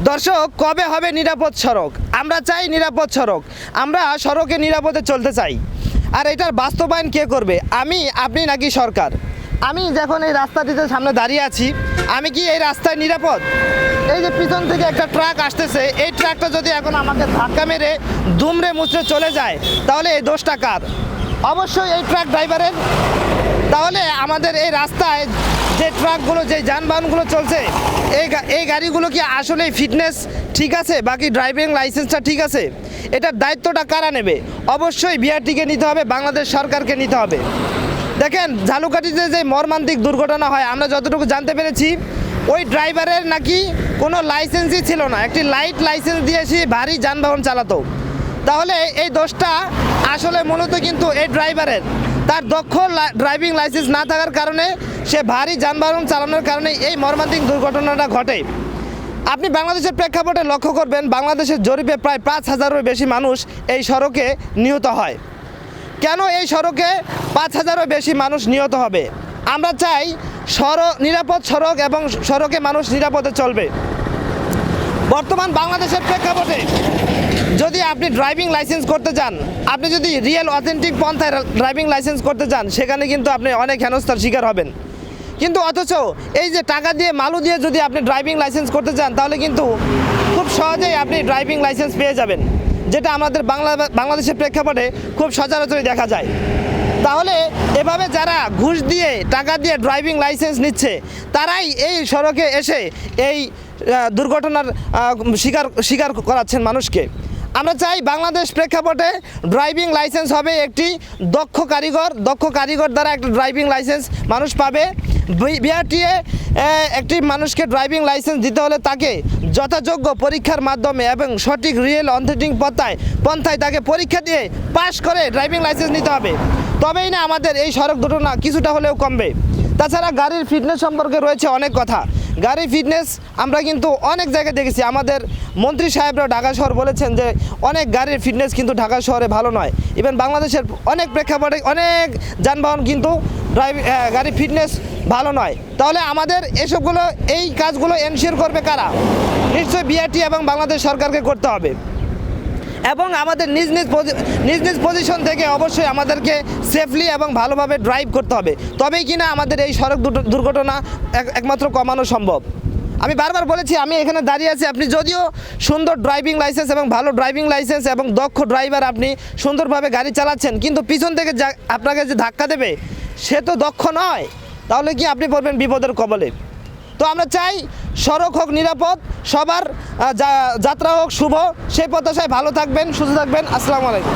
দর্শক, কবে হবে নিরাপদ সড়ক? আমরা চাই নিরাপদ সড়ক, আমরা সড়কে নিরাপদে চলতে চাই। আর এটার বাস্তবায়ন কে করবে? আমি, আপনি নাকি সরকার? আমি যখন এই রাস্তাটিতে সামনে দাঁড়িয়ে আছি, আমি কি এই রাস্তায় নিরাপদ? এই যে পিছন থেকে একটা ট্রাক আসতেছে, এই ট্রাকটা যদি এখন আমাকে ধাক্কা মেরে দুমড়ে মুচড়ে চলে যায়, তাহলে এই দোষটা কার? অবশ্যই এই ট্রাক ড্রাইভারের। তাহলে আমাদের এই রাস্তায় যে ট্রাকগুলো, যে যানবাহনগুলো চলছে, এই গাড়িগুলো কি আসলে ফিটনেস ঠিক আছে, বাকি ড্রাইভিং লাইসেন্সটা ঠিক আছে? এটার দায়িত্বটা কারা নেবে? অবশ্যই বিআরটিকে নিতে হবে, বাংলাদেশ সরকারকে নিতে হবে। দেখেন, ঝালুকাঠিতে যে মর্মান্তিক দুর্ঘটনা হয়, আমরা যতটুকু জানতে পেরেছি, ওই ড্রাইভারের নাকি কোনো লাইসেন্সই ছিল না, একটি লাইট লাইসেন্স দিয়ে সে ভারী যানবাহন চালাতো। তাহলে এই দোষটা আসলে মূলত কিন্তু এই ড্রাইভারের। তার দক্ষ ড্রাইভিং লাইসেন্স না থাকার কারণে সে ভারী যানবাহন চালানোর কারণে এই মর্মান্তিক দুর্ঘটনাটা ঘটে। আপনি বাংলাদেশের প্রেক্ষাপটে লক্ষ্য করবেন, বাংলাদেশের জরিপে প্রায় 5,000-এরও বেশি মানুষ এই সড়কে নিহত হয়। কেন এই সড়কে 5,000-এরও বেশি মানুষ নিহত হবে? আমরা চাই নিরাপদ সড়ক এবং সড়কে মানুষ নিরাপদে চলবে। বর্তমান বাংলাদেশের প্রেক্ষাপটে যদি আপনি ড্রাইভিং লাইসেন্স করতে চান, আপনি যদি রিয়েল অথেন্টিক পন্থায় ড্রাইভিং লাইসেন্স করতে চান, সেখানে কিন্তু আপনি অনেক হেনস্থার শিকার হবেন। কিন্তু অথচ এই যে টাকা দিয়ে, মালু দিয়ে যদি আপনি ড্রাইভিং লাইসেন্স করতে চান, তাহলে কিন্তু খুব সহজেই আপনি ড্রাইভিং লাইসেন্স পেয়ে যাবেন, যেটা আমাদের বাংলাদেশের প্রেক্ষাপটে খুব সচরাচরই দেখা যায়। তাহলে এভাবে যারা ঘুষ দিয়ে, টাকা দিয়ে ড্রাইভিং লাইসেন্স নিচ্ছে, তারাই এই সড়কে এসে এই দুর্ঘটনার শিকার করাচ্ছেন মানুষকে। আমরা চাই বাংলাদেশ প্রেক্ষাপটে ড্রাইভিং লাইসেন্স হবে একটি দক্ষ কারিগর দ্বারা একটা ড্রাইভিং লাইসেন্স মানুষ পাবে। বিআরটিএ একটি মানুষকে ড্রাইভিং লাইসেন্স দিতে হলে তাকে যথাযোগ্য পরীক্ষার মাধ্যমে এবং সঠিক রিয়েল অথেন্টিক পন্থায় তাকে পরীক্ষা দিয়ে পাশ করে ড্রাইভিং লাইসেন্স নিতে হবে। তবেই না আমাদের এই সড়ক দুর্ঘটনা কিছুটা হলেও কমবে। তাছাড়া গাড়ির ফিটনেস সম্পর্কে রয়েছে অনেক কথা। গাড়ির ফিটনেস আমরা কিন্তু অনেক জায়গায় দেখেছি। আমাদের মন্ত্রী সাহেবরা ঢাকা শহর বলেছেন যে অনেক গাড়ির ফিটনেস কিন্তু ঢাকা শহরে ভালো নয়। ইভেন বাংলাদেশের অনেক প্রেক্ষাপটে অনেক যানবাহন কিন্তু গাড়ির ফিটনেস ভালো নয়। তাহলে আমাদের এই কাজগুলো এনশিওর করবে কারা? নিশ্চয়ই বিআরটি এবং বাংলাদেশ সরকারকে করতে হবে। এবং আমাদের নিজ নিজ পজিশন থেকে অবশ্যই আমাদেরকে সেফলি এবং ভালোভাবে ড্রাইভ করতে হবে। তবেই কিনা আমাদের এই সড়ক দুর্ঘটনা একমাত্র কমানো সম্ভব। আমি বারবার বলেছি, আমি এখানে দাঁড়িয়ে আছি, আপনি যদিও সুন্দর ড্রাইভিং লাইসেন্স এবং ভালো ড্রাইভিং লাইসেন্স এবং দক্ষ ড্রাইভার, আপনি সুন্দরভাবে গাড়ি চালাচ্ছেন, কিন্তু পিছন থেকে আপনাকে যে ধাক্কা দেবে সে তো দক্ষ নয়। তাহলে কি আপনি পড়বেন বিপদের কবলে? তো আমরা চাই সড়ক হোক নিরাপদ, সবার যাত্রা হোক শুভ। সেই প্রত্যাশায় ভালো থাকবেন, সুস্থ থাকবেন। আসসালামু আলাইকুম।